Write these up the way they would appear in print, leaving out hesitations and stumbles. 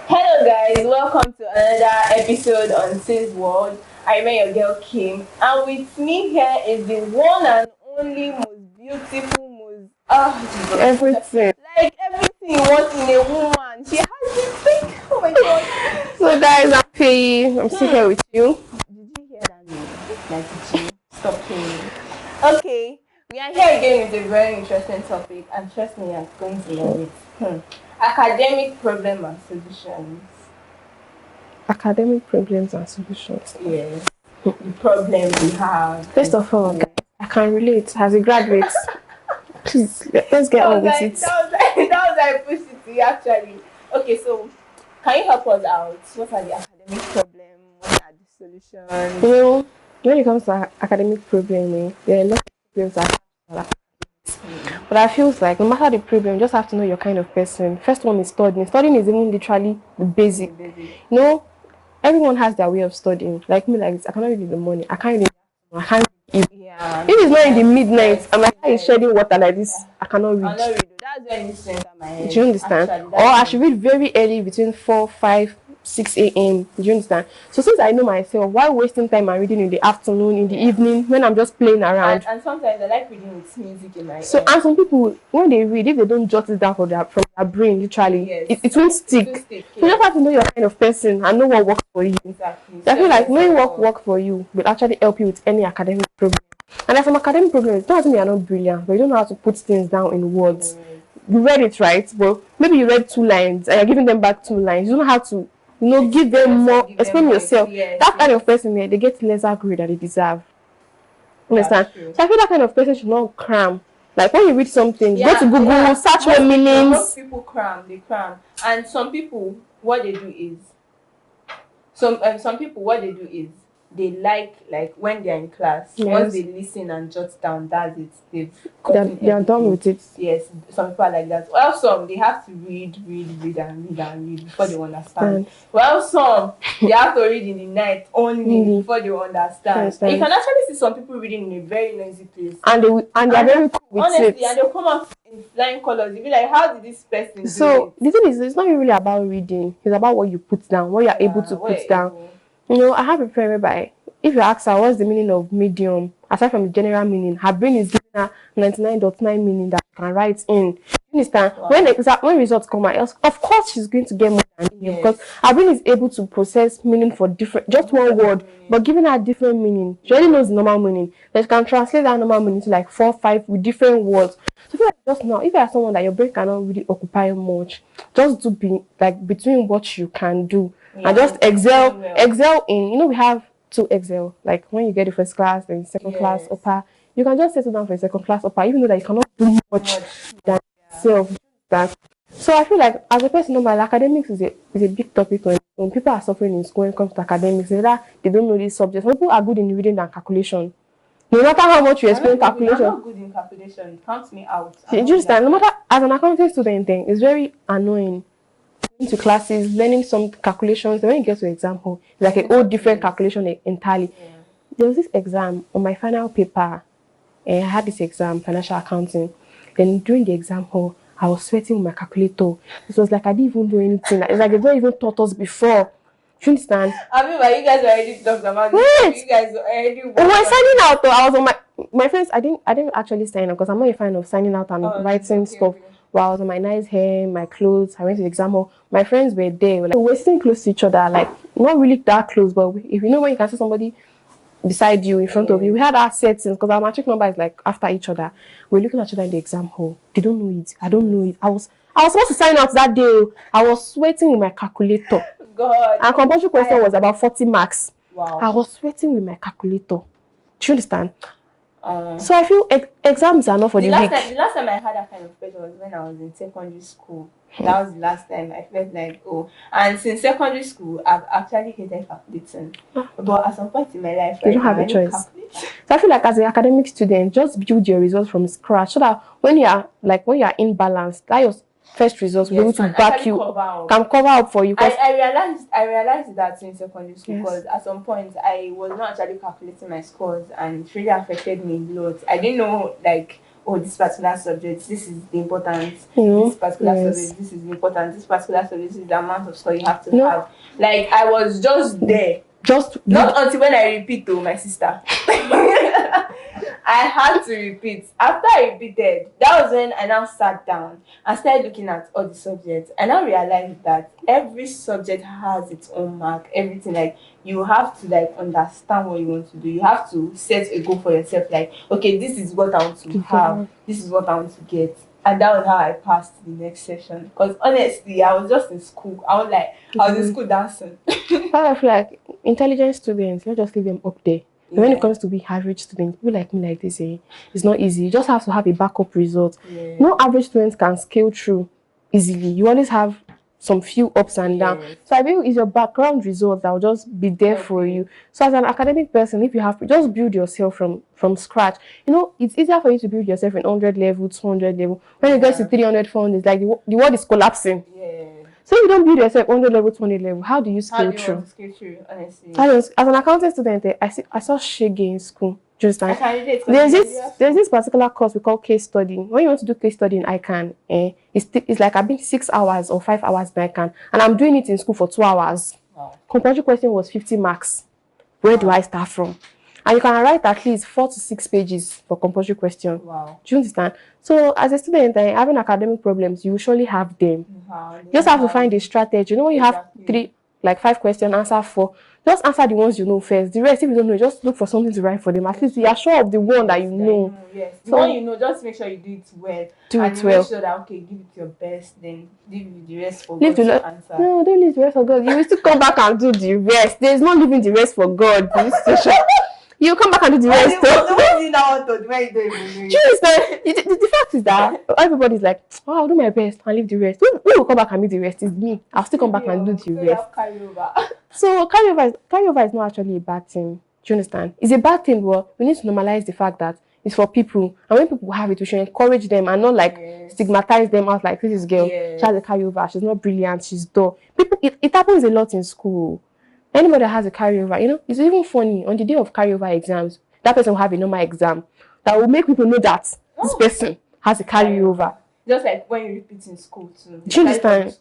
Hello guys, welcome to another episode on TeensWorld. I remain your girl Kim, and with me here is the one and only most beautiful, most Everything. like everything you want in a woman. She has this thing. Oh my god. So guys, I'm Faye. I'm still here with you. Did you hear that name? Like did you stop playing? Okay, we are here again with a very interesting topic, and trust me, I'm going to love it. Academic problem and solutions. Academic problems and solutions. Yes. The problem we have. First of all, guys, I can relate as a graduate. Please, let's get on with it. That was I pushed it to you actually. Okay, so can you help us out? What are the academic problems? What are the solutions? You know, when it comes to academic problem, there are a lot of problems that but I feel like no matter the problem, you just have to know your kind of person. First one is studying. Studying is even literally the basic. You know, everyone has their way of studying. Like me, like this, I cannot read in the morning. I can't read. I can't read. Yeah. If it's not in the midnight, I'm like, it's shedding water like this. I cannot read. That's when it's enter my head. Do you understand? Actually, or I should read very early between 4, 5, 6 a.m. Do you understand? So since I know myself, why wasting time and reading in the afternoon, in the evening, when I'm just playing around? And sometimes I like reading with music in my So, and some people, when they read, if they don't jot it down from their brain, literally, yes. it won't stick. So you just have to know your kind of person and know what works for you. Exactly. So I feel like knowing what works for you will actually help you with any academic problem. And there's some academic problems, it doesn't mean you're not brilliant, but you don't know how to put things down in words. You read it right, but maybe you read 2 lines and you're giving them back 2 lines. You don't know how to, give them more, explain yourself. Yes, that kind of person, they get lesser grade that they deserve. Understand? So I feel that kind of person should not cram. Like when you read something, go to Google, search for meanings. Most people cram, and some people what they do is they like when they're in class, once they listen and jot down, that's it. They are done with it. Yes, some people are like that. Well, some they have to read before they understand. Well, some they have to read in the night only before they understand. You can actually see some people reading in a very noisy place, and they're very cool with honestly, it. and they'll come out in flying colors. You'll be like, how did this person do So it? the thing is, it's not really about reading. It's about what you put down, what you're able to put down. I have a friend whereby if you ask her what's the meaning of medium, aside from the general meaning, her brain is giving her 99.9 meaning that she can write in. You understand? Wow. When results come out, of course she's going to get more than you because her brain is able to process meaning for just one word, but giving her different meaning. She already knows the normal meaning. Then she can translate that normal meaning to like 4, 5 with different words. So I feel like just now, if you are someone that your brain cannot really occupy much, just do between what you can do. And just excel in, we have 2 excel. Like when you get the first class, then second class upper, you can just settle down for a second class upper, even though that you cannot do much than yourself. So I feel like as a person, normal academics is a big topic when people are suffering in school when it comes to academics. Either they don't know these subjects. Some people are good in reading than calculation. No matter how much you explain calculation. I'm not good in calculation. Count me out. No matter as an accounting student thing, it's very annoying. Into classes, learning some calculations. When you get to example, it's like a whole different calculation entirely. There was this exam on my final paper, and I had this exam, financial accounting. Then during the exam hall, I was sweating with my calculator. It was like I didn't even do anything. It's like they've not even taught us before. Do you understand? I mean, but you guys already talked about this. You guys already. When signing out, though, I was on my friends. I didn't actually sign up because I'm not a fan of signing out and writing stuff. While I was on my nice hair, my clothes, I went to the exam hall. My friends were there. We were sitting close to each other, like not really that close, but if you know when you can see somebody beside you, in front of you, we had our settings because our matric number is like after each other. We're looking at each other in the exam hall. They don't know it. I don't know it. I was supposed to sign out that day. I was sweating with my calculator. God. And compulsory question was about 40 marks. Wow. I was sweating with my calculator. Do you understand? So I feel exams are not for the weak. The last time I had that kind of pressure was when I was in secondary school. That was the last time I felt like, and since secondary school, I've actually hated calculating. But at some point in my life, you don't have a choice. So I feel like as an academic student, just build your results from scratch so that when you are imbalanced, that your first results will be able to back you, can cover up for you. I realized that in secondary school because at some point I was not actually calculating my scores and it really affected me a lot. I didn't know oh, this particular subject, this is the importance. Mm-hmm. This particular subject, this is the importance. This particular subject, this is the amount of score you have to have. Like, I was just there. Not until when I repeat to my sister. I had to repeat. After I repeated, that was when I now sat down and started looking at all the subjects. I now realized that every subject has its own mark. Everything, like, you have to like understand what you want to do. You have to set a goal for yourself. Like, okay, this is what I want to have. This is what I want to get. And that was how I passed the next session. Because honestly, I was just in school. I was in school dancing. I feel like intelligent students, let's just leave them up there. Yeah. When it comes to be average students, people like me like this, it's not easy. You just have to have a backup result. Yeah. No average students can scale through easily. You always have some few ups and downs. Yes. So I feel it's your background results that will just be there for you. So as an academic person, if you have to just build yourself from scratch, you know, it's easier for you to build yourself in 100 level, 200 level. When you get to 300, 400, it's like the world is collapsing. Yeah. So if you don't build yourself 100 level, 200 level, how do you scale through? Honestly. As an accounting student, I saw Shege in school. Do you understand? There's this particular course we call case studying. When you want to do case studying, I can. It's like I've been 6 hours or 5 hours in I can, and I'm doing it in school for 2 hours. Wow. Compulsory question was 50 marks. Where do I start from? And you can write at least 4 to 6 pages for compulsory question. Wow. Do you understand? So as a student, having academic problems, you usually have them. You just have to find a strategy. You know, when you have 5 questions, answer 4. Just answer the ones you know first. The rest, if you don't know, just look for something to write for them. At least you are sure of the one that you know. Yes. The one you know, just make sure you do it well. Make sure that, okay, give it your best, then leave the rest for God to answer. No, don't leave the rest for God. You will still come back and do the rest. There's no leaving the rest for God. You come back and do the rest. The way you now want to do, you don't even do it. The fact is that everybody's like, oh, I'll do my best and leave the rest. Who will come back and do the rest is me. I'll still come back and do the rest. So carryover is not actually a bad thing. Do you understand? It's a bad thing, but we need to normalize the fact that it's for people. And when people have it, we should encourage them and not stigmatize them out like, this girl, she has a carryover, she's not brilliant, she's dull. It happens a lot in school. Anybody that has a carryover, you know, it's even funny. On the day of carryover exams, that person will have a normal exam that will make people know that this person has a carryover. Just like when you repeat in school too. Do you understand?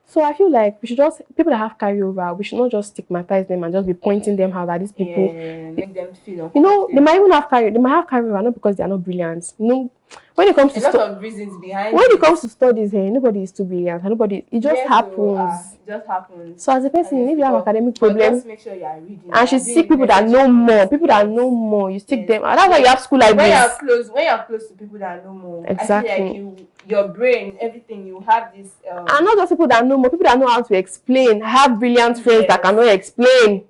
So I feel like we should people that have carryover, we should not just stigmatize them and just be pointing them out that these people, make them feel. You know, they might have carryover not because they are not brilliant. You know, when it comes to a lot of reasons behind. When it comes to studies, nobody is too brilliant. It just happens. It just happens. So as a person, if you have academic problems, just make sure you are reading. And she seek people that know more. People that know more. You stick them. And that's why you have school like this. When you're close to people that know more, exactly. I feel like your brain, everything, you have this. And not just people that know more. People that know how to explain. I have brilliant friends that cannot explain.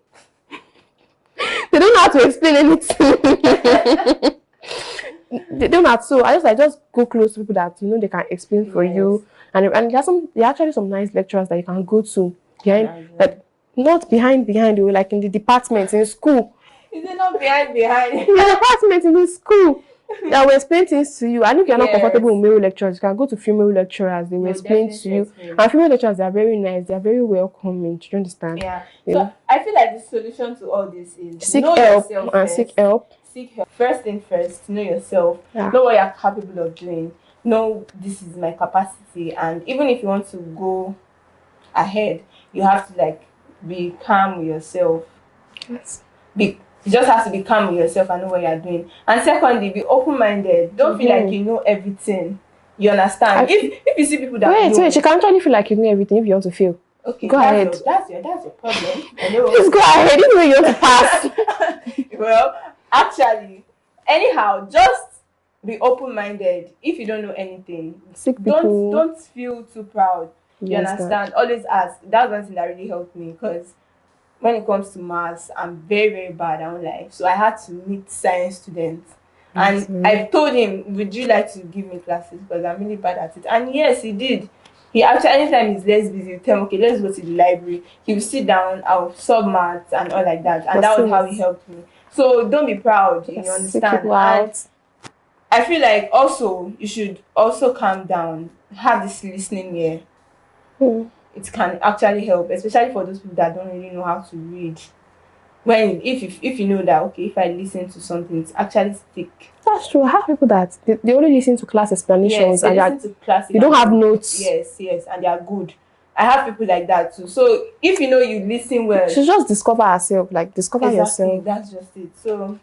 They don't know how to explain anything. They don't have to. I just go close to people that you know they can explain for you, and there are actually some nice lecturers that you can go to behind, not behind you, like in the departments in school. Is it not behind? In the department in the school, that will explain things to you. And if you're not comfortable with male lecturers, you can go to female lecturers. They will explain to you. And female lecturers, they are very nice. They are very welcoming. Do you understand? Yeah. So I feel like the solution to all this is seek help and seek help. Seek help. First thing first, know yourself. Know what you're capable of doing. Know this is my capacity. And even if you want to go ahead, you have to be calm with yourself. Yes. You just have to be calm with yourself and know what you're doing. And secondly, be open-minded. Don't feel like you know everything. You understand? If you see people that wait, you can actually feel like you know everything if you want to fail. Okay, go ahead. That's your problem. Just go ahead. Even though you want to pass. Well, actually, anyhow, just be open-minded. If you don't know anything, don't feel too proud. You understand? Always ask. That's one thing that really helped me, because when it comes to maths, I'm very, very bad. I won't lie. So I had to meet science students. And I told him, would you like to give me classes? Because I'm really bad at it. And yes, he did. He actually, anytime he's less busy, he'll tell me, okay, let's go to the library. He will sit down, I'll sub maths and all like that. And that was how he helped me. So don't be proud, you understand? And I feel like also, you should also calm down. Have this listening ear. It can actually help, especially for those people that don't really know how to read. when if you know that, okay, if I listen to something, it's actually stick. That's true. I have people that they only listen to class explanations, Yes, they and listen to class. they don't have notes. Yes, and they are good. I have people like that too. So if you know you listen well, She just discover herself, like discover yourself. That's just it. So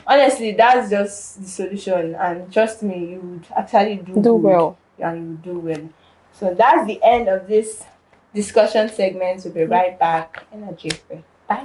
honestly, that's just the solution, and trust me, you would actually do good, well. and you would do well. So that's the end of this discussion segment. We'll be right back in a jiffy.